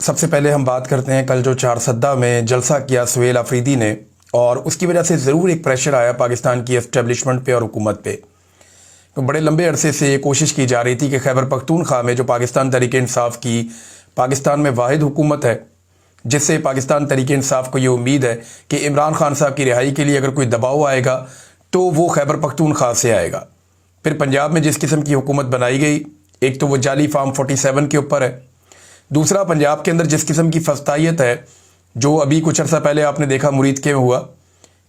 سب سے پہلے ہم بات کرتے ہیں کل جو چارسدہ میں جلسہ کیا سہیل آفریدی نے، اور اس کی وجہ سے ضرور ایک پریشر آیا پاکستان کی اسٹیبلشمنٹ پہ اور حکومت پہ. تو بڑے لمبے عرصے سے یہ کوشش کی جا رہی تھی کہ خیبر پختونخوا میں جو پاکستان تحریک انصاف کی پاکستان میں واحد حکومت ہے، جس سے پاکستان تحریک انصاف کو یہ امید ہے کہ عمران خان صاحب کی رہائی کے لیے اگر کوئی دباؤ آئے گا تو وہ خیبر پختونخوا سے آئے گا. پھر پنجاب میں جس قسم کی حکومت بنائی گئی، ایک تو وہ جعلی فارم 47 کے اوپر ہے، دوسرا پنجاب کے اندر جس قسم کی فسطائیت ہے جو ابھی کچھ عرصہ پہلے آپ نے دیکھا مرید کے میں ہوا،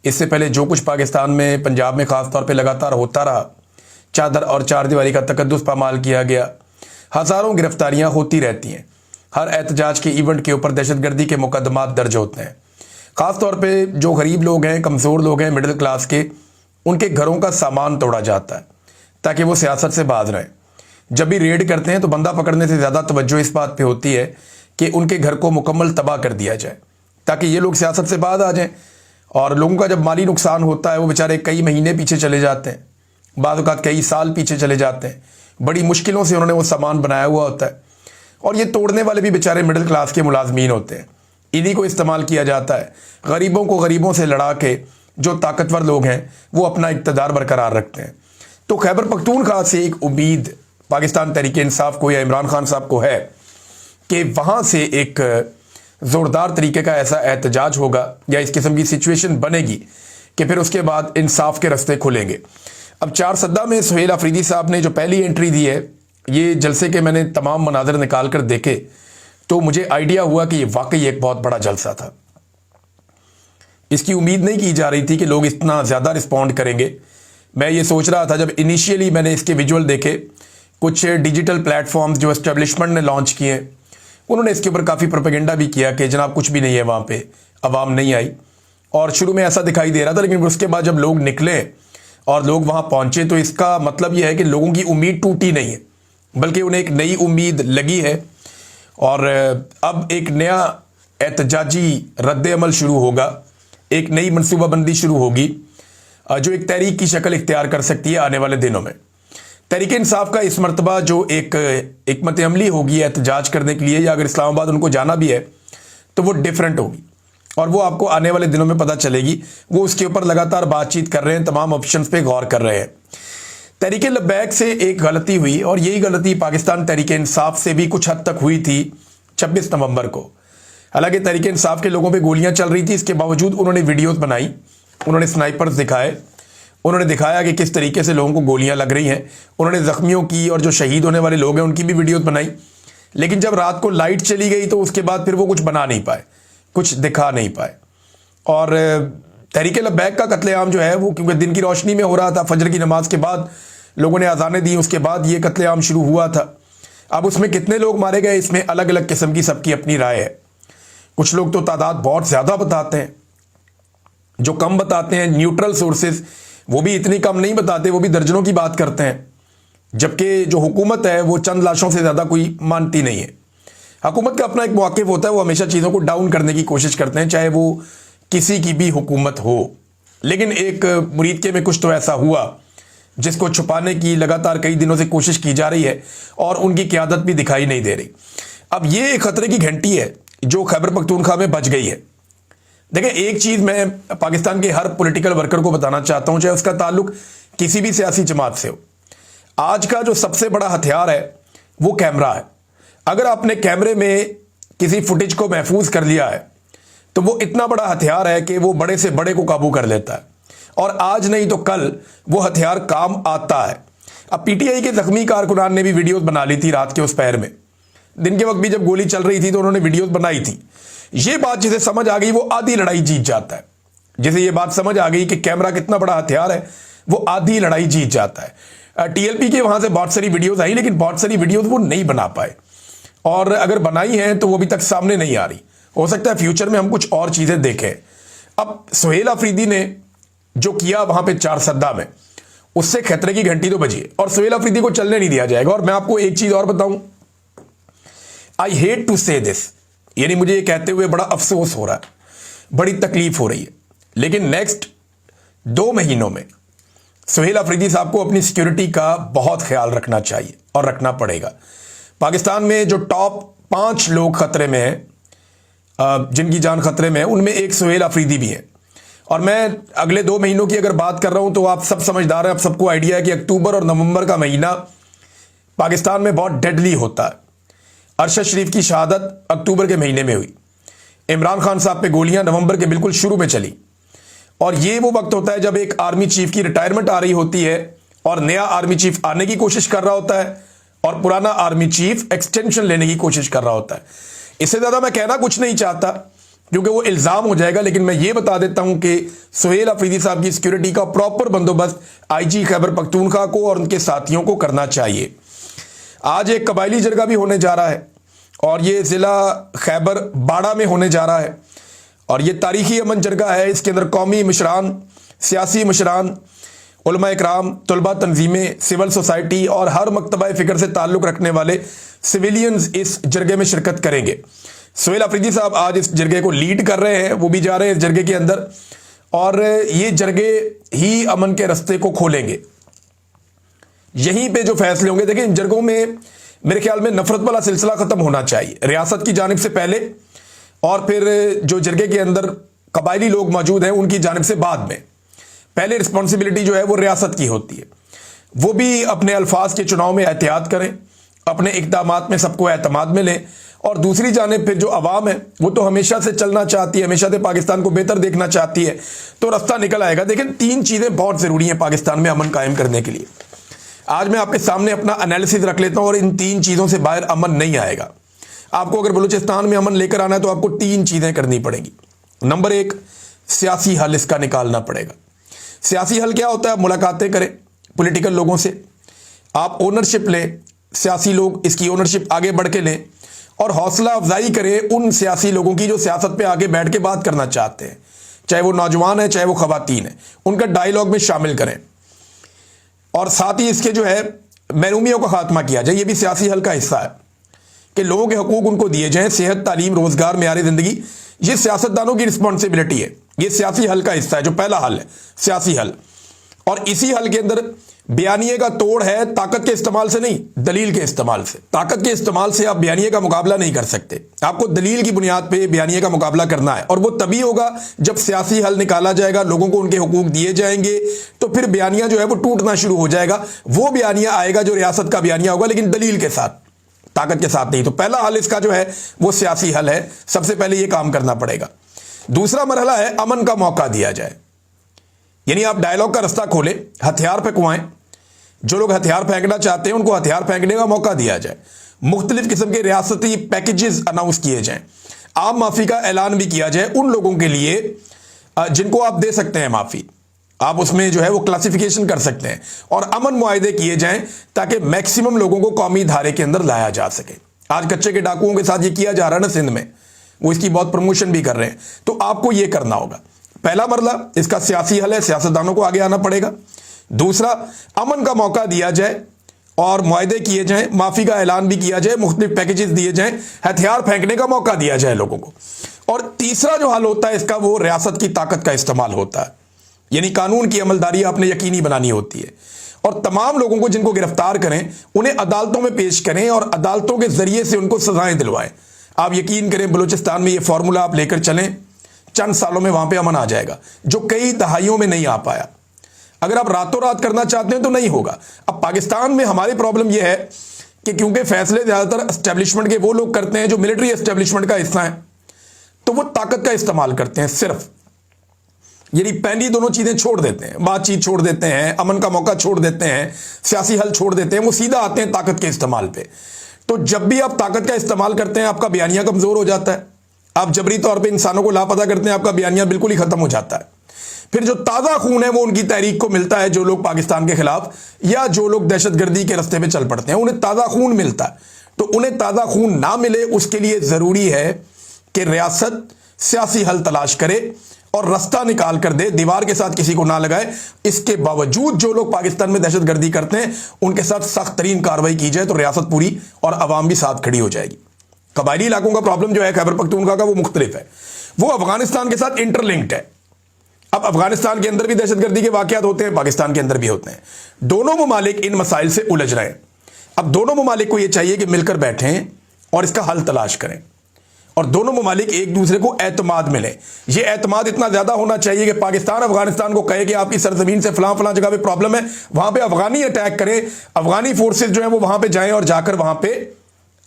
اس سے پہلے جو کچھ پاکستان میں پنجاب میں خاص طور پہ لگاتار ہوتا رہا، چادر اور چار دیواری کا تقدس پامال کیا گیا، ہزاروں گرفتاریاں ہوتی رہتی ہیں، ہر احتجاج کے ایونٹ کے اوپر دہشت گردی کے مقدمات درج ہوتے ہیں. خاص طور پہ جو غریب لوگ ہیں، کمزور لوگ ہیں، مڈل کلاس کے، ان کے گھروں کا سامان توڑا جاتا ہے تاکہ وہ سیاست سے باز رہیں. جب بھی ریڈ کرتے ہیں تو بندہ پکڑنے سے زیادہ توجہ اس بات پہ ہوتی ہے کہ ان کے گھر کو مکمل تباہ کر دیا جائے تاکہ یہ لوگ سیاست سے باز آ جائیں. اور لوگوں کا جب مالی نقصان ہوتا ہے وہ بیچارے کئی مہینے پیچھے چلے جاتے ہیں، بعض اوقات کئی سال پیچھے چلے جاتے ہیں، بڑی مشکلوں سے انہوں نے وہ سامان بنایا ہوا ہوتا ہے، اور یہ توڑنے والے بھی بیچارے مڈل کلاس کے ملازمین ہوتے ہیں. انہی کو استعمال کیا جاتا ہے غریبوں کو غریبوں سے لڑا کے. جو طاقتور لوگ ہیں وہ اپنا اقتدار برقرار رکھتے ہیں. تو خیبر پختونخوا سے ایک امید پاکستان تحریک انصاف کو یا عمران خان صاحب کو ہے کہ وہاں سے ایک زوردار طریقے کا ایسا احتجاج ہوگا یا اس قسم کی سچویشن بنے گی کہ پھر اس کے بعد انصاف کے رستے کھلیں گے. اب چارسدہ میں سہیل آفریدی صاحب نے جو پہلی انٹری دی ہے، یہ جلسے کے میں نے تمام مناظر نکال کر دیکھے تو مجھے آئیڈیا ہوا کہ یہ واقعی ایک بہت بڑا جلسہ تھا. اس کی امید نہیں کی جا رہی تھی کہ لوگ اتنا زیادہ رسپونڈ کریں گے. میں یہ سوچ رہا تھا جب انیشیلی میں نے اس کے ویجول دیکھے، کچھ ڈیجیٹل پلیٹ فارمز جو اسٹیبلشمنٹ نے لانچ کیے، انہوں نے اس کے اوپر کافی پروپیگنڈا بھی کیا کہ جناب کچھ بھی نہیں ہے وہاں پہ، عوام نہیں آئی. اور شروع میں ایسا دکھائی دے رہا تھا، لیکن اس کے بعد جب لوگ نکلے اور لوگ وہاں پہنچے تو اس کا مطلب یہ ہے کہ لوگوں کی امید ٹوٹی نہیں ہے، بلکہ انہیں ایک نئی امید لگی ہے. اور اب ایک نیا احتجاجی رد عمل شروع ہوگا، ایک نئی منصوبہ بندی شروع ہوگی جو ایک تحریک کی شکل اختیار کر سکتی ہے آنے والے دنوں میں. تحریک انصاف کا اس مرتبہ جو ایک حکمت عملی ہوگی احتجاج کرنے کے لیے، یا اگر اسلام آباد ان کو جانا بھی ہے تو وہ ڈیفرنٹ ہوگی، اور وہ آپ کو آنے والے دنوں میں پتہ چلے گی. وہ اس کے اوپر لگاتار بات چیت کر رہے ہیں، تمام آپشنز پہ غور کر رہے ہیں. تحریک لبیک سے ایک غلطی ہوئی، اور یہی غلطی پاکستان تحریک انصاف سے بھی کچھ حد تک ہوئی تھی 26 نومبر کو. حالانکہ تحریک انصاف کے لوگوں پہ گولیاں چل رہی تھی، اس کے باوجود انہوں نے ویڈیوز بنائی، انہوں نے سنائپرز دکھائے، انہوں نے دکھایا کہ کس طریقے سے لوگوں کو گولیاں لگ رہی ہیں. انہوں نے زخمیوں کی اور جو شہید ہونے والے لوگ ہیں ان کی بھی ویڈیوز بنائی. لیکن جب رات کو لائٹ چلی گئی تو اس کے بعد پھر وہ کچھ بنا نہیں پائے، کچھ دکھا نہیں پائے. اور تحریک لبیک کا قتل عام جو ہے وہ کیونکہ دن کی روشنی میں ہو رہا تھا، فجر کی نماز کے بعد لوگوں نے اذانیں دی، اس کے بعد یہ قتل عام شروع ہوا تھا. اب اس میں کتنے لوگ مارے گئے، اس میں الگ الگ قسم کی سب کی اپنی رائے ہے. کچھ لوگ تو تعداد بہت زیادہ بتاتے ہیں، جو کم بتاتے ہیں نیوٹرل سورسز وہ بھی اتنی کم نہیں بتاتے، وہ بھی درجنوں کی بات کرتے ہیں. جبکہ جو حکومت ہے وہ چند لاشوں سے زیادہ کوئی مانتی نہیں ہے. حکومت کا اپنا ایک موقف ہوتا ہے، وہ ہمیشہ چیزوں کو ڈاؤن کرنے کی کوشش کرتے ہیں، چاہے وہ کسی کی بھی حکومت ہو. لیکن ایک مرید کے میں کچھ تو ایسا ہوا جس کو چھپانے کی لگاتار کئی دنوں سے کوشش کی جا رہی ہے، اور ان کی قیادت بھی دکھائی نہیں دے رہی. اب یہ ایک خطرے کی گھنٹی ہے جو خیبر پختونخوا میں بج گئی ہے. دیکھیں، ایک چیز میں پاکستان کے ہر پولیٹیکل ورکر کو بتانا چاہتا ہوں، چاہے اس کا تعلق کسی بھی سیاسی جماعت سے ہو، آج کا جو سب سے بڑا ہتھیار ہے وہ کیمرہ ہے. اگر آپ نے کیمرے میں کسی فوٹیج کو محفوظ کر لیا ہے تو وہ اتنا بڑا ہتھیار ہے کہ وہ بڑے سے بڑے کو قابو کر لیتا ہے، اور آج نہیں تو کل وہ ہتھیار کام آتا ہے. اب پی ٹی آئی کے زخمی کارکنان نے بھی ویڈیوز بنا لی تھی رات کے اس پہر میں، دن کے وقت بھی جب گولی چل رہی تھی تو انہوں نے ویڈیوز بنائی تھی. یہ بات جسے سمجھ آ گئی وہ آدھی لڑائی جیت جاتا ہے. جسے یہ بات سمجھ آ گئی کہ کیمرہ کتنا بڑا ہتھیار ہے، وہ آدھی لڑائی جیت جاتا ہے. ٹی ایل پی کے وہاں سے بہت ساری ویڈیوز آئی، لیکن بہت ساری ویڈیوز وہ نہیں بنا پائے، اور اگر بنائی ہیں تو وہ ابھی تک سامنے نہیں آ رہی. ہو سکتا ہے فیوچر میں ہم کچھ اور چیزیں دیکھیں. اب سہیل آفریدی نے جو کیا وہاں پہ چارسدہ میں، اس سے خطرے کی گھنٹی تو بجی ہے، اور سہیل آفریدی کو چلنے نہیں دیا جائے گا. اور میں آپ کو ایک چیز اور بتاؤں، آئی ہیٹ ٹو سے دس، یعنی مجھے یہ کہتے ہوئے بڑا افسوس ہو رہا ہے، بڑی تکلیف ہو رہی ہے، لیکن نیکسٹ 2 مہینوں میں سہیل آفریدی صاحب کو اپنی سیکیورٹی کا بہت خیال رکھنا چاہیے اور رکھنا پڑے گا. پاکستان میں جو ٹاپ 5 لوگ خطرے میں ہیں جن کی جان خطرے میں ہے، ان میں ایک سہیل آفریدی بھی ہیں. اور میں اگلے 2 مہینوں کی اگر بات کر رہا ہوں تو آپ سب سمجھدار ہیں، آپ سب کو آئیڈیا ہے کہ اکتوبر اور نومبر کا مہینہ پاکستان میں بہت ڈیڈلی ہوتا ہے. ارشد شریف کی شہادت اکتوبر کے مہینے میں ہوئی، عمران خان صاحب پہ گولیاں نومبر کے بالکل شروع میں چلی. اور یہ وہ وقت ہوتا ہے جب ایک آرمی چیف کی ریٹائرمنٹ آ رہی ہوتی ہے اور نیا آرمی چیف آنے کی کوشش کر رہا ہوتا ہے اور پرانا آرمی چیف ایکسٹینشن لینے کی کوشش کر رہا ہوتا ہے. اس سے زیادہ میں کہنا کچھ نہیں چاہتا کیونکہ وہ الزام ہو جائے گا، لیکن میں یہ بتا دیتا ہوں کہ سہیل آفریدی صاحب کی سیکیورٹی کا پراپر بندوبست آئی جی خیبر پختونخوا کو اور ان کے ساتھیوں کو کرنا چاہیے. آج ایک قبائلی جرگہ بھی ہونے جا رہا ہے اور یہ ضلع خیبر باڑہ میں ہونے جا رہا ہے اور یہ تاریخی امن جرگہ ہے. اس کے اندر قومی مشران، سیاسی مشران، علماء اکرام، طلباء تنظیمیں، سول سوسائٹی اور ہر مکتبہ فکر سے تعلق رکھنے والے سویلینز اس جرگے میں شرکت کریں گے. سہیل آفریدی صاحب آج اس جرگے کو لیڈ کر رہے ہیں، وہ بھی جا رہے ہیں اس جرگے کے اندر اور یہ جرگے ہی امن کے رستے کو کھولیں گے. یہیں پہ جو فیصلے ہوں گے، دیکھیں ان جرگوں میں میرے خیال میں نفرت والا سلسلہ ختم ہونا چاہیے، ریاست کی جانب سے پہلے اور پھر جو جرگے کے اندر قبائلی لوگ موجود ہیں ان کی جانب سے بعد میں. پہلے رسپانسبلٹی جو ہے وہ ریاست کی ہوتی ہے، وہ بھی اپنے الفاظ کے چناؤ میں احتیاط کریں، اپنے اقدامات میں سب کو اعتماد میں لیں. اور دوسری جانب پھر جو عوام ہے وہ تو ہمیشہ سے چلنا چاہتی ہے، ہمیشہ سے پاکستان کو بہتر دیکھنا چاہتی ہے، تو رستہ نکل آئے گا. دیکھیں 3 چیزیں بہت ضروری ہیں پاکستان میں امن قائم کرنے کے لیے. آج میں آپ کے سامنے اپنا انالیسز رکھ لیتا ہوں اور ان 3 چیزوں سے باہر امن نہیں آئے گا. آپ کو اگر بلوچستان میں امن لے کر آنا ہے تو آپ کو 3 چیزیں کرنی پڑیں گی. نمبر 1، سیاسی حل اس کا نکالنا پڑے گا. سیاسی حل کیا ہوتا ہے؟ ملاقاتیں کریں پولیٹیکل لوگوں سے، آپ اونرشپ لیں، سیاسی لوگ اس کی اونرشپ آگے بڑھ کے لیں اور حوصلہ افزائی کریں ان سیاسی لوگوں کی جو سیاست پہ آگے بیٹھ کے بات کرنا چاہتے ہیں، چاہے وہ نوجوان ہیں چاہے وہ خواتین ہیں، ان کا ڈائیلاگ میں شامل کریں. اور ساتھ ہی اس کے جو ہے محرومیوں کا خاتمہ کیا جائے، یہ بھی سیاسی حل کا حصہ ہے کہ لوگوں کے حقوق ان کو دیے جائیں، صحت، تعلیم، روزگار، معیار زندگی. یہ سیاستدانوں کی رسپانسبلٹی ہے، یہ سیاسی حل کا حصہ ہے جو پہلا حل ہے، سیاسی حل. اور اسی حل کے اندر بیانیے کا توڑ ہے طاقت کے استعمال سے نہیں، دلیل کے استعمال سے. طاقت کے استعمال سے آپ بیانیے کا مقابلہ نہیں کر سکتے، آپ کو دلیل کی بنیاد پہ بیانیے کا مقابلہ کرنا ہے. اور وہ تبھی ہوگا جب سیاسی حل نکالا جائے گا، لوگوں کو ان کے حقوق دیے جائیں گے، تو پھر بیانیہ جو ہے وہ ٹوٹنا شروع ہو جائے گا. وہ بیانیہ آئے گا جو ریاست کا بیانیہ ہوگا لیکن دلیل کے ساتھ، طاقت کے ساتھ نہیں. تو پہلا حل اس کا جو ہے وہ سیاسی حل ہے، سب سے پہلے یہ کام کرنا پڑے گا. دوسرا مرحلہ ہے امن کا موقع دیا جائے، یعنی آپ ڈائیلاگ کا رستہ کھولیں، ہتھیار پھینکوائیں، جو لوگ ہتھیار پھینکنا چاہتے ہیں ان کو ہتھیار پھینکنے کا موقع دیا جائے. مختلف قسم کے ریاستی پیکیجز اناؤنس کیے جائیں، عام معافی کا اعلان بھی کیا جائے ان لوگوں کے لیے جن کو آپ دے سکتے ہیں معافی، آپ اس میں جو ہے وہ کلاسیفیکیشن کر سکتے ہیں. اور امن معاہدے کیے جائیں تاکہ میکسیمم لوگوں کو قومی دھارے کے اندر لایا جا سکے. آج کچے کے ڈاکوؤں کے ساتھ یہ کیا جا رہا ہے نا سندھ میں، وہ اس کی بہت پروموشن بھی کر رہے ہیں. تو آپ کو یہ کرنا ہوگا. پہلا مرحلہ اس کا سیاسی حل ہے، سیاستدانوں کو آگے آنا پڑے گا. دوسرا، امن کا موقع دیا جائے اور معاہدے کیے جائیں، معافی کا اعلان بھی کیا جائے، مختلف پیکیجز دیے جائیں، ہتھیار پھینکنے کا موقع دیا جائے لوگوں کو. اور تیسرا جو حل ہوتا ہے اس کا وہ ریاست کی طاقت کا استعمال ہوتا ہے، یعنی قانون کی عملداری آپ نے یقینی بنانی ہوتی ہے. اور تمام لوگوں کو جن کو گرفتار کریں انہیں عدالتوں میں پیش کریں اور عدالتوں کے ذریعے سے ان کو سزائیں دلوائیں. آپ یقین کریں بلوچستان میں یہ فارمولا آپ لے کر چلیں، چند سالوں میں وہاں پہ امن آ جائے گا جو کئی دہائیوں میں نہیں آ پایا. اگر آپ راتوں رات کرنا چاہتے ہیں تو نہیں ہوگا. اب پاکستان میں ہماری پرابلم یہ ہے کہ کیونکہ فیصلے زیادہ تر اسٹیبلشمنٹ کے وہ لوگ کرتے ہیں جو ملٹری اسٹیبلشمنٹ کا حصہ ہیں، تو وہ طاقت کا استعمال کرتے ہیں صرف، یعنی پہلی دونوں چیزیں چھوڑ دیتے ہیں، بات چیت چھوڑ دیتے ہیں، امن کا موقع چھوڑ دیتے ہیں، سیاسی حل چھوڑ دیتے ہیں، وہ سیدھا آتے ہیں طاقت کے استعمال پہ. تو جب بھی آپ طاقت کا استعمال کرتے ہیں آپ کا بیانیہ کمزور ہو جاتا ہے، آپ جبری طور پہ انسانوں کو لاپتہ کرتے ہیں، آپ کا بیانیہ بالکل ہی ختم ہو جاتا ہے. پھر جو تازہ خون ہے وہ ان کی تحریک کو ملتا ہے، جو لوگ پاکستان کے خلاف یا جو لوگ دہشت گردی کے رستے پہ چل پڑتے ہیں انہیں تازہ خون ملتا ہے. تو انہیں تازہ خون نہ ملے اس کے لیے ضروری ہے کہ ریاست سیاسی حل تلاش کرے اور رستہ نکال کر دے، دیوار کے ساتھ کسی کو نہ لگائے. اس کے باوجود جو لوگ پاکستان میں دہشت گردی کرتے ہیں ان کے ساتھ سخت ترین کارروائی کی جائے تو ریاست پوری اور عوام بھی ساتھ کھڑی ہو جائے گی. قبائلی علاقوں کا پرابلم جو ہے خیبر پختونخوا کا وہ مختلف ہے، وہ افغانستان کے ساتھ انٹر لنکڈ ہے. اب افغانستان کے اندر بھی دہشت گردی کے واقعات ہوتے ہیں، پاکستان کے اندر بھی ہوتے ہیں. دونوں ممالک ان مسائل سے الجھ رہے ہیں. اب دونوں ممالک کو یہ چاہیے کہ مل کر بیٹھیں اور اس کا حل تلاش کریں. اور دونوں ممالک ایک دوسرے کو اعتماد میں لیں. یہ اعتماد اتنا زیادہ ہونا چاہیے کہ پاکستان افغانستان کو کہے کہ آپ کی سرزمین سے فلاں فلاں جگہ پہ پرابلم ہے, وہاں پہ افغانی اٹیک کرے, افغانی فورسز جو ہیں وہ وہاں پہ جائیں اور جا کر وہاں پہ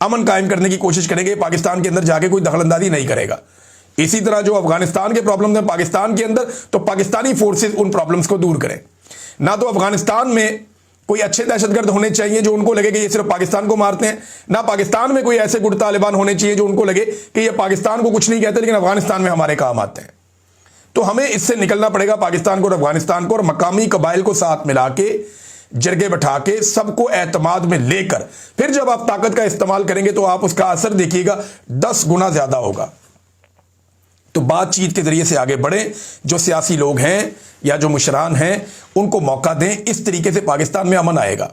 امن قائم کرنے کی کوشش کریں گے. پاکستان کے اندر جا کے کوئی دخل اندازی نہیں کرے گا. اسی طرح جو افغانستان کے پرابلمز ہیں پاکستان کے اندر, تو پاکستانی فورسز ان پرابلمز کو دور کریں. نہ تو افغانستان میں کوئی اچھے دہشت گرد ہونے چاہیے جو ان کو لگے کہ یہ صرف پاکستان کو مارتے ہیں, نہ پاکستان میں کوئی ایسے گٹ طالبان ہونے چاہیے جو ان کو لگے کہ یہ پاکستان کو کچھ نہیں کہتے لیکن افغانستان میں ہمارے کام آتے ہیں. تو ہمیں اس سے نکلنا پڑے گا, پاکستان کو اور افغانستان کو, اور مقامی قبائل کو ساتھ ملا کے, جرگے بٹھا کے, سب کو اعتماد میں لے کر پھر جب آپ طاقت کا استعمال کریں گے تو آپ اس کا اثر دیکھیے گا 10 گنا زیادہ ہوگا. تو بات چیت کے ذریعے سے آگے بڑھیں. جو سیاسی لوگ ہیں یا جو مشران ہیں ان کو موقع دیں. اس طریقے سے پاکستان میں امن آئے گا.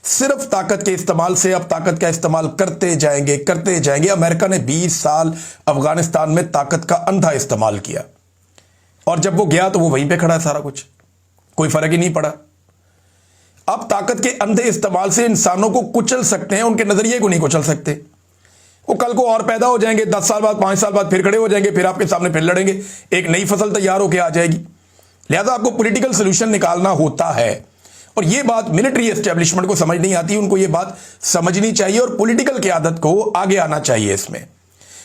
صرف طاقت کے استعمال سے اب طاقت کا استعمال کرتے جائیں گے. امریکہ نے 20 سال افغانستان میں طاقت کا اندھا استعمال کیا, اور جب وہ گیا تو وہ وہیں پہ کھڑا ہے سارا کچھ, کوئی فرق ہی نہیں پڑا. اب طاقت کے اندھے استعمال سے انسانوں کو کچل سکتے ہیں, ان کے نظریے کو نہیں کچل سکتے. وہ کل کو اور پیدا ہو جائیں گے, 10 سال بعد 5 سال بعد پھر کھڑے ہو جائیں گے, پھر آپ کے سامنے پھر لڑیں گے, ایک نئی فصل تیار ہو کے آ جائے گی. لہذا آپ کو پولیٹیکل سولوشن نکالنا ہوتا ہے, اور یہ بات ملٹری اسٹیبلشمنٹ کو سمجھ نہیں آتی. ان کو یہ بات سمجھنی چاہیے اور پولیٹیکل قیادت کو آگے آنا چاہیے. اس میں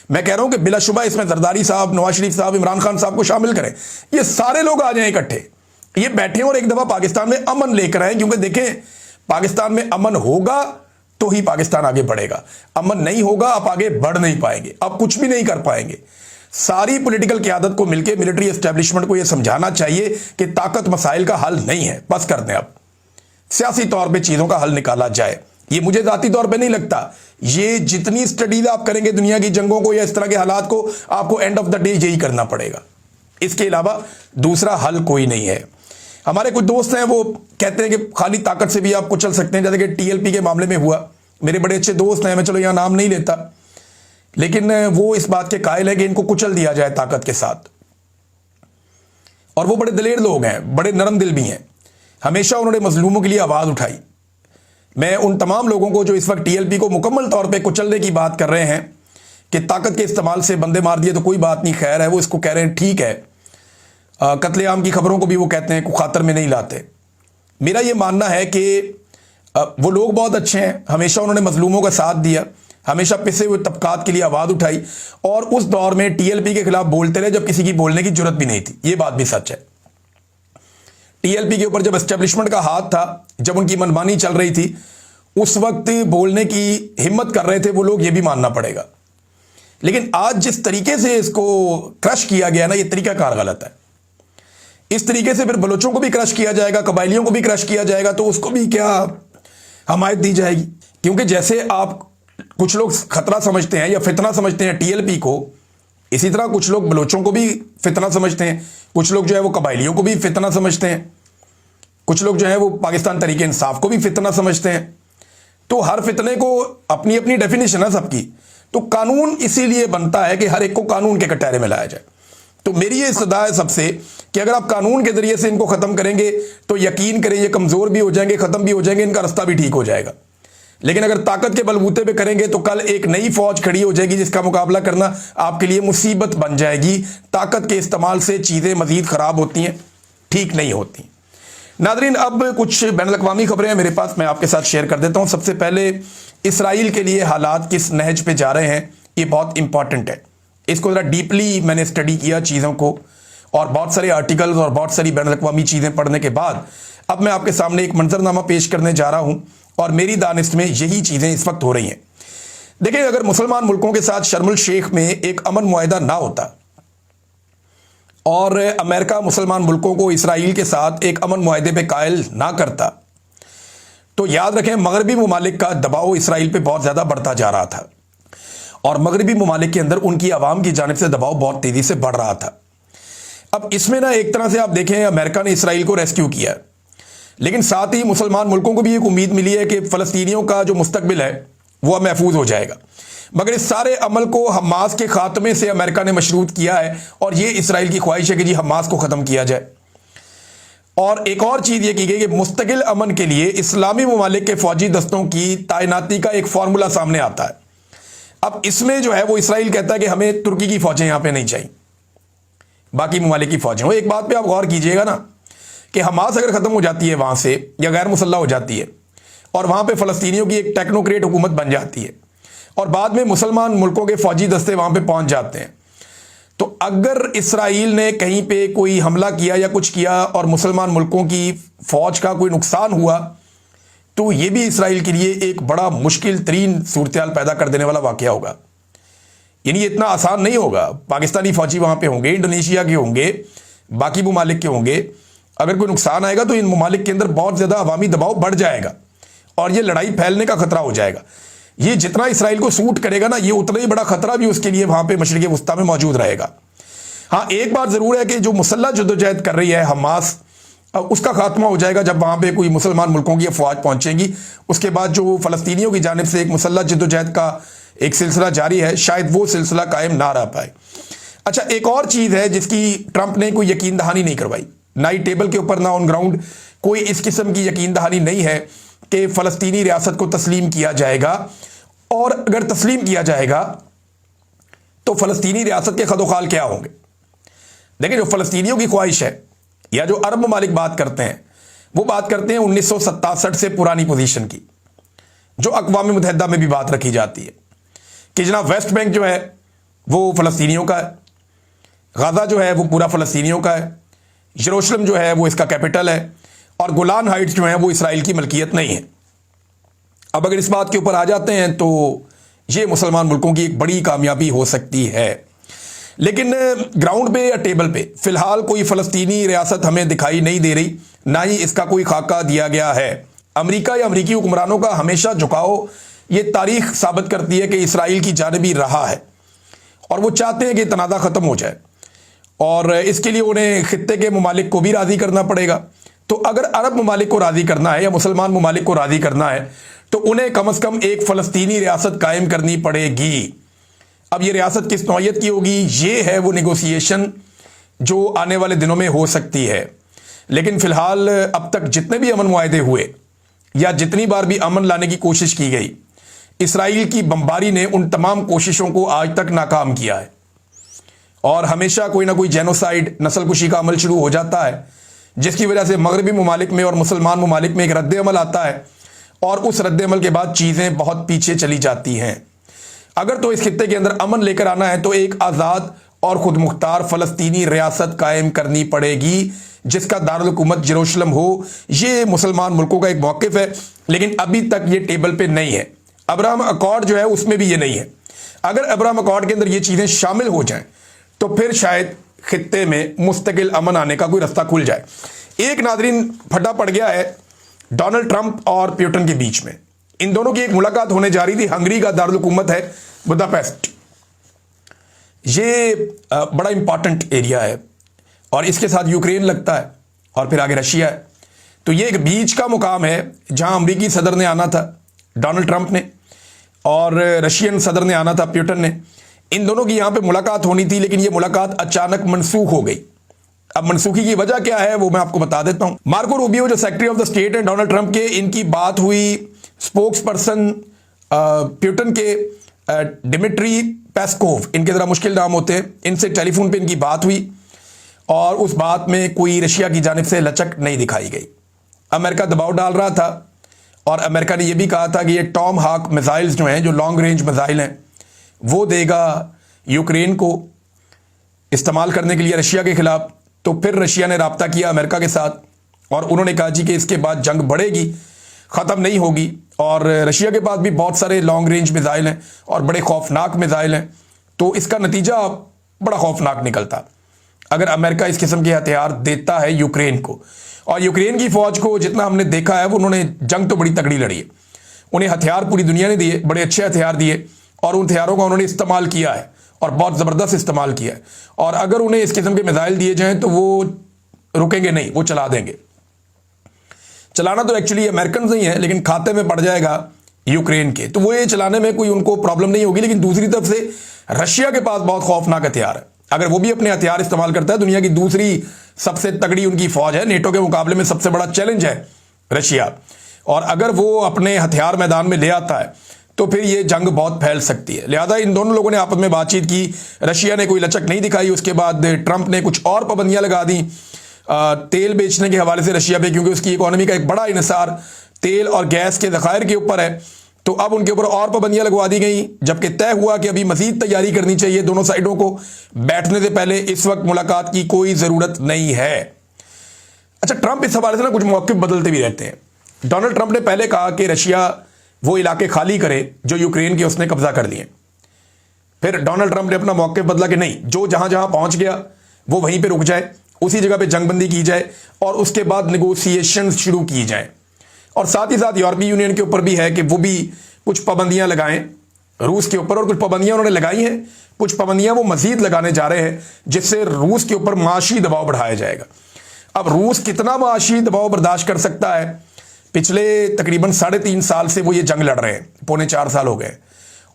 کہہ رہا ہوں کہ بلا شبہ اس میں زرداری صاحب, نواز شریف صاحب, عمران خان صاحب کو شامل کریں. یہ سارے لوگ آ جائیں اکٹھے, یہ بیٹھیں اور ایک دفعہ پاکستان میں امن لے کر آئیں. کیونکہ دیکھیں, پاکستان میں امن ہوگا تو ہی پاکستان آگے بڑھے گا. امن نہیں ہوگا آپ آگے بڑھ نہیں پائیں گے, آپ کچھ بھی نہیں کر پائیں گے. ساری پولیٹیکل قیادت کو مل کے ملٹری اسٹیبلشمنٹ کو یہ سمجھانا چاہیے کہ طاقت مسائل کا حل نہیں ہے, بس کر دیں. اب سیاسی طور پہ چیزوں کا حل نکالا جائے. یہ مجھے ذاتی طور پہ نہیں لگتا, یہ جتنی سٹڈیز آپ کریں گے دنیا کی جنگوں کو یا اس طرح کے حالات کو, آپ کو اینڈ آف دا ڈے یہی کرنا پڑے گا. اس کے علاوہ دوسرا حل کوئی نہیں ہے. ہمارے کچھ دوست ہیں وہ کہتے ہیں کہ خالی طاقت سے بھی آپ کچل سکتے ہیں, جیسے کہ ٹی ایل پی کے معاملے میں ہوا. میرے بڑے اچھے دوست ہیں, میں چلو یہاں نام نہیں لیتا, لیکن وہ اس بات کے قائل ہے کہ ان کو کچل دیا جائے طاقت کے ساتھ. اور وہ بڑے دلیر لوگ ہیں, بڑے نرم دل بھی ہیں, ہمیشہ انہوں نے مظلوموں کے لیے آواز اٹھائی. میں ان تمام لوگوں کو جو اس وقت ٹی ایل پی کو مکمل طور پہ کچلنے کی بات کر رہے ہیں کہ طاقت کے استعمال سے بندے مار دیے تو کوئی بات نہیں, خیر ہے, وہ اس کو کہہ رہے ہیں ٹھیک ہے. قتل عام کی خبروں کو بھی وہ کہتے ہیں کو خاطر میں نہیں لاتے. میرا یہ ماننا ہے کہ وہ لوگ بہت اچھے ہیں, ہمیشہ انہوں نے مظلوموں کا ساتھ دیا, ہمیشہ پسے ہوئے طبقات کے لیے آواز اٹھائی, اور اس دور میں ٹی ایل پی کے خلاف بولتے رہے جب کسی کی بولنے کی جرت بھی نہیں تھی. یہ بات بھی سچ ہے. ٹی ایل پی کے اوپر جب اسٹیبلشمنٹ کا ہاتھ تھا, جب ان کی منمانی چل رہی تھی, اس وقت بولنے کی ہمت کر رہے تھے وہ لوگ, یہ بھی ماننا پڑے گا. لیکن آج جس طریقے سے اس کو کرش کیا گیا نا, یہ طریقہ کار غلط ہے. اس طریقے سے پھر بلوچوں کو بھی کرش کیا جائے گا, قبائلیوں کو بھی کرش کیا جائے گا, تو اس کو بھی کیا حمایت دی جائے گی. کیونکہ جیسے آپ کچھ لوگ خطرہ سمجھتے ہیں یا فتنہ سمجھتے ہیں ٹی ایل پی کو, اسی طرح کچھ لوگ بلوچوں کو بھی فتنہ سمجھتے ہیں, کچھ لوگ جو ہے وہ قبائلیوں کو بھی فتنہ سمجھتے ہیں, کچھ لوگ جو ہے وہ پاکستان تحریک انصاف کو بھی فتنہ سمجھتے ہیں. تو ہر فتنے کو اپنی اپنی ڈیفینیشن ہے سب کی. تو قانون اسی لیے بنتا ہے کہ ہر ایک کو قانون کے کٹہرے میں لایا جائے. تو میری یہ استدعا ہے سب سے کہ اگر آپ قانون کے ذریعے سے ان کو ختم کریں گے تو یقین کریں یہ کمزور بھی ہو جائیں گے, ختم بھی ہو جائیں گے, ان کا رستہ بھی ٹھیک ہو جائے گا. لیکن اگر طاقت کے بلبوتے پہ کریں گے تو کل ایک نئی فوج کھڑی ہو جائے گی جس کا مقابلہ کرنا آپ کے لیے مصیبت بن جائے گی. طاقت کے استعمال سے چیزیں مزید خراب ہوتی ہیں, ٹھیک نہیں ہوتی. ناظرین, اب کچھ بین الاقوامی خبریں ہیں میرے پاس, میں آپ کے ساتھ شیئر کر دیتا ہوں. سب سے پہلے اسرائیل کے لیے حالات کس نہج پہ جا رہے ہیں, یہ بہت امپورٹنٹ ہے. اس کو ذرا ڈیپلی میں نے اسٹڈی کیا چیزوں کو, اور بہت سارے آرٹیکلز اور بہت ساری بین الاقوامی چیزیں پڑھنے کے بعد اب میں آپ کے سامنے ایک منظرنامہ پیش کرنے جا رہا ہوں, اور میری دانست میں یہی چیزیں اس وقت ہو رہی ہیں. دیکھیں, اگر مسلمان ملکوں کے ساتھ شرم الشیخ میں ایک امن معاہدہ نہ ہوتا اور امریکہ مسلمان ملکوں کو اسرائیل کے ساتھ ایک امن معاہدے پہ قائل نہ کرتا, تو یاد رکھیں مغربی ممالک کا دباؤ اسرائیل پہ بہت زیادہ بڑھتا جا رہا تھا, اور مغربی ممالک کے اندر ان کی عوام کی جانب سے دباؤ بہت تیزی سے بڑھ رہا تھا. اب اس میں نا ایک طرح سے آپ دیکھیں امریکہ نے اسرائیل کو ریسکیو کیا, لیکن ساتھ ہی مسلمان ملکوں کو بھی ایک امید ملی ہے کہ فلسطینیوں کا جو مستقبل ہے وہ محفوظ ہو جائے گا. مگر اس سارے عمل کو حماس کے خاتمے سے امریکہ نے مشروط کیا ہے, اور یہ اسرائیل کی خواہش ہے کہ جی حماس کو ختم کیا جائے. اور ایک اور چیز یہ کی گئی کہ مستقل امن کے لیے اسلامی ممالک کے فوجی دستوں کی تعیناتی کا ایک فارمولا سامنے آتا ہے. اب اس میں جو ہے وہ اسرائیل کہتا ہے کہ ہمیں ترکی کی فوجیں یہاں پہ نہیں چاہیے، باقی ممالک کی فوجیں. وہ ایک بات پہ آپ غور کیجئے گا نا کہ حماس اگر ختم ہو جاتی ہے وہاں سے یا غیر مسلح ہو جاتی ہے اور وہاں پہ فلسطینیوں کی ایک ٹیکنوکریٹ حکومت بن جاتی ہے اور بعد میں مسلمان ملکوں کے فوجی دستے وہاں پہ پہنچ جاتے ہیں، تو اگر اسرائیل نے کہیں پہ کوئی حملہ کیا یا کچھ کیا اور مسلمان ملکوں کی فوج کا کوئی نقصان ہوا تو یہ بھی اسرائیل کے لیے ایک بڑا مشکل ترین صورتحال پیدا کر دینے والا واقعہ ہوگا. یعنی یہ اتنا آسان نہیں ہوگا. پاکستانی فوجی وہاں پہ ہوں گے، انڈونیشیا کے ہوں گے، باقی ممالک کے ہوں گے. اگر کوئی نقصان آئے گا تو ان ممالک کے اندر بہت زیادہ عوامی دباؤ بڑھ جائے گا اور یہ لڑائی پھیلنے کا خطرہ ہو جائے گا. یہ جتنا اسرائیل کو سوٹ کرے گا نا، یہ اتنا ہی بڑا خطرہ بھی اس کے لیے وہاں پہ مشرق وسطیٰ میں موجود رہے گا. ہاں ایک بات ضرور ہے کہ جو مسلح جدوجہد کر رہی ہے حماس، اس کا خاتمہ ہو جائے گا جب وہاں پہ کوئی مسلمان ملکوں کی افواج پہنچے گی. اس کے بعد جو فلسطینیوں کی جانب سے ایک مسلح جدوجہد کا ایک سلسلہ جاری ہے، شاید وہ سلسلہ قائم نہ رہ پائے. اچھا ایک اور چیز ہے جس کی ٹرمپ نے کوئی یقین دہانی نہیں کروائی، نہ ہی ٹیبل کے اوپر نہ آن گراؤنڈ کوئی اس قسم کی یقین دہانی نہیں ہے کہ فلسطینی ریاست کو تسلیم کیا جائے گا، اور اگر تسلیم کیا جائے گا تو فلسطینی ریاست کے خدوخال کیا ہوں گے. دیکھیں جو فلسطینیوں کی خواہش ہے یا جو عرب ممالک بات کرتے ہیں وہ بات کرتے ہیں 1967 سے پرانی پوزیشن کی، جو اقوام متحدہ میں بھی بات رکھی جاتی ہے کہ جناب ویسٹ بینک جو ہے وہ فلسطینیوں کا ہے، غزہ جو ہے وہ پورا فلسطینیوں کا ہے، یروشلم جو ہے وہ اس کا کیپٹل ہے، اور گولان ہائٹس جو ہیں وہ اسرائیل کی ملکیت نہیں ہے. اب اگر اس بات کے اوپر آ جاتے ہیں تو یہ مسلمان ملکوں کی ایک بڑی کامیابی ہو سکتی ہے. لیکن گراؤنڈ پہ یا ٹیبل پہ فی الحال کوئی فلسطینی ریاست ہمیں دکھائی نہیں دے رہی، نہ ہی اس کا کوئی خاکہ دیا گیا ہے. امریکہ یا امریکی حکمرانوں کا ہمیشہ جھکاؤ یہ تاریخ ثابت کرتی ہے کہ اسرائیل کی جانب ہی رہا ہے، اور وہ چاہتے ہیں کہ تنازع ختم ہو جائے، اور اس کے لیے انہیں خطے کے ممالک کو بھی راضی کرنا پڑے گا. تو اگر عرب ممالک کو راضی کرنا ہے یا مسلمان ممالک کو راضی کرنا ہے تو انہیں کم از کم ایک فلسطینی ریاست قائم کرنی پڑے گی. اب یہ ریاست کس نوعیت کی ہوگی، یہ ہے وہ نیگوسیشن جو آنے والے دنوں میں ہو سکتی ہے. لیکن فی الحال اب تک جتنے بھی امن معاہدے ہوئے یا جتنی بار بھی امن لانے کی کوشش کی گئی، اسرائیل کی بمباری نے ان تمام کوششوں کو آج تک ناکام کیا ہے، اور ہمیشہ کوئی نہ کوئی جینوسائیڈ، نسل کشی کا عمل شروع ہو جاتا ہے، جس کی وجہ سے مغربی ممالک میں اور مسلمان ممالک میں ایک رد عمل آتا ہے، اور اس رد عمل کے بعد چیزیں بہت پیچھے چلی جاتی ہیں. اگر تو اس خطے کے اندر امن لے کر آنا ہے تو ایک آزاد اور خود مختار فلسطینی ریاست قائم کرنی پڑے گی جس کا دارالحکومت یروشلم ہو. یہ مسلمان ملکوں کا ایک موقف ہے، لیکن ابھی تک یہ ٹیبل پہ نہیں ہے. ابراہم اکارڈ جو ہے اس میں بھی یہ نہیں ہے. اگر ابراہم اکارڈ کے اندر یہ چیزیں شامل ہو جائیں تو پھر شاید خطے میں مستقل امن آنے کا کوئی رستہ کھل جائے. ایک ناظرین پھٹا پڑ گیا ہے ڈونلڈ ٹرمپ اور پیوٹن کے بیچ میں. ان دونوں کی ایک ملاقات ہونے جا رہی تھی. ہنگری کا دارالحکومت ہے بداپیسٹ. یہ بڑا امپورٹنٹ ایریا ہے اور اس کے ساتھ یوکرین لگتا ہے اور پھر آگے رشیا ہے. تو یہ ایک بیچ کا مقام ہے جہاں امریکی صدر نے آنا تھا ڈونلڈ ٹرمپ نے، اور رشین صدر نے آنا تھا پیوٹن نے. ان دونوں کی یہاں پہ ملاقات ہونی تھی، لیکن یہ ملاقات اچانک منسوخ ہو گئی. اب منسوخی کی وجہ کیا ہے وہ میں آپ کو بتا دیتا ہوں. مارکو روبیو جو سیکرٹری آف دا اسٹیٹ ہیں ڈونلڈ ٹرمپ کے، ان کی بات ہوئی اسپوکس پرسن پیوٹن کے ڈیمیٹری پیسکوو، ان کے ذرا مشکل نام ہوتے ہیں، ان سے ٹیلی فون پہ ان کی بات ہوئی، اور اس بات میں کوئی رشیا کی جانب سے لچک نہیں دکھائی گئی. امریکہ دباؤ ڈال رہا تھا، اور امریکہ نے یہ بھی کہا تھا کہ یہ ٹام ہاک میزائلز جو ہیں، جو لانگ رینج میزائل ہیں، وہ دے گا یوکرین کو استعمال کرنے کے لیے رشیا کے خلاف. تو پھر رشیا نے رابطہ کیا امریکہ کے ساتھ، اور انہوں نے کہا جی کہ اس کے بعد جنگ بڑھے گی، ختم نہیں ہوگی. اور رشیا کے پاس بھی بہت سارے لانگ رینج میزائل ہیں اور بڑے خوفناک میزائل ہیں. تو اس کا نتیجہ بڑا خوفناک نکلتا اگر امریکہ اس قسم کے ہتھیار دیتا ہے یوکرین کو. اور یوکرین کی فوج کو جتنا ہم نے دیکھا ہے وہ انہوں نے جنگ تو بڑی تگڑی لڑی ہے. انہیں ہتھیار پوری دنیا نے دیے، بڑے اچھے ہتھیار دیے، اور ان ہتھیاروں کا انہوں نے استعمال کیا ہے اور بہت زبردست استعمال کیا ہے. اور اگر انہیں اس قسم کے میزائل دیے جائیں تو وہ رکیں گے نہیں، وہ چلا دیں گے. چلانا تو ایکچولی امریکنز نہیں ہے، لیکن کھاتے میں پڑ جائے گا یوکرین کے، تو وہ یہ چلانے میں کوئی ان کو پرابلم نہیں ہوگی. لیکن دوسری طرف سے رشیا کے پاس بہت خوفناک ہتھیار ہے. اگر وہ بھی اپنے ہتھیار استعمال کرتا ہے، دنیا کی دوسری سب سے تگڑی ان کی فوج ہے، نیٹو کے مقابلے میں سب سے بڑا چیلنج ہے رشیا، اور اگر وہ اپنے ہتھیار میدان میں لے آتا ہے تو پھر یہ جنگ بہت پھیل سکتی ہے. لہذا ان دونوں لوگوں نے آپس میں بات چیت کی. رشیا نے کوئی لچک نہیں دکھائی. اس کے بعد ٹرمپ نے کچھ اور پابندیاں لگا دیں تیل بیچنے کے حوالے سے رشیا پہ, کیونکہ اس کی اکانومی کا ایک بڑا انحصار تیل اور گیس کے ذخائر کے اوپر ہے. تو اب ان کے اوپر اور پابندیاں لگوا دی گئیں, جبکہ طے ہوا کہ ابھی مزید تیاری کرنی چاہیے دونوں سائڈوں کو. بیٹھنے سے پہلے اس وقت ملاقات کی کوئی ضرورت نہیں ہے. اچھا, ٹرمپ اس حوالے سے نا کچھ موقف بدلتے بھی رہتے ہیں. ڈونلڈ ٹرمپ نے پہلے کہا کہ رشیا وہ علاقے خالی کرے جو یوکرین کے اس نے قبضہ کر لیے. پھر ڈونلڈ ٹرمپ نے اپنا موقف بدلا کہ نہیں, جو جہاں جہاں پہنچ گیا وہ وہیں پہ رک جائے, اسی جگہ پہ جنگ بندی کی جائے اور اس کے بعد نیگوسیشن شروع کی جائیں. اور ساتھ ہی ساتھ یورپی یونین کے اوپر بھی ہے کہ وہ بھی کچھ پابندیاں لگائیں روس کے اوپر, اور کچھ پابندیاں انہوں نے لگائی ہیں, کچھ پابندیاں وہ مزید لگانے جا رہے ہیں جس سے روس کے اوپر معاشی دباؤ بڑھایا جائے گا. اب روس کتنا معاشی دباؤ برداشت کر سکتا ہے؟ پچھلے تقریباً 3.5 سال سے وہ یہ جنگ لڑ رہے ہیں, 3.25 سال ہو گئے,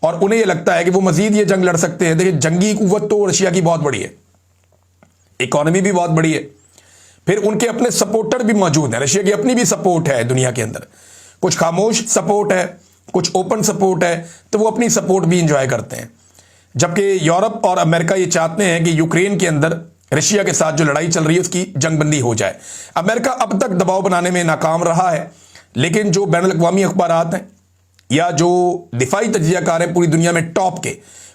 اور انہیں یہ لگتا ہے کہ وہ مزید یہ جنگ لڑ سکتے ہیں. دیکھیں, جنگی قوت تو رشیا کی بہت بڑی ہے, اکانومی بھی بہت بڑی ہے, پھر ان کے اپنے سپورٹر بھی موجود ہیں. رشیا کی اپنی بھی سپورٹ ہے دنیا کے اندر, کچھ خاموش سپورٹ ہے, کچھ اوپن سپورٹ ہے, تو وہ اپنی سپورٹ بھی انجوائے کرتے ہیں. جبکہ یورپ اور امریکہ یہ چاہتے ہیں کہ یوکرین کے اندر رشیا کے ساتھ جو لڑائی چل رہی ہے اس کی جنگ بندی ہو جائے. امریکہ اب تک دباؤ بنانے میں ناکام رہا ہے, لیکن جو بین الاقوامی اخبارات ہیں یا جو دفاعی تجزیہ کار ہیں پوری دنیا میں ٹاپ کے,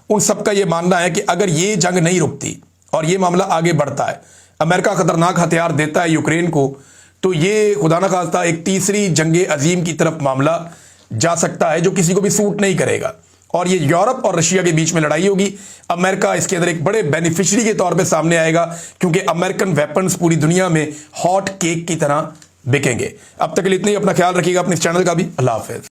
ان سب کا یہ ماننا ہے کہ اگر یہ جنگ نہیں رکتی اور یہ معاملہ آگے بڑھتا ہے, امریکہ خطرناک ہتھیار دیتا ہے یوکرین کو, تو یہ خدا نہ خواستہ ایک تیسری جنگ عظیم کی طرف معاملہ جا سکتا ہے جو کسی کو بھی سوٹ نہیں کرے گا. اور یہ یورپ اور رشیا کے بیچ میں لڑائی ہوگی. امریکہ اس کے اندر ایک بڑے بینیفیشری کے طور پہ سامنے آئے گا, کیونکہ امریکن ویپنز پوری دنیا میں ہاٹ کیک کی طرح بکیں گے. اب تک کے لیے اتنا ہی. اپنا خیال رکھیے گا, اپنے اس چینل کا بھی. اللہ حافظ.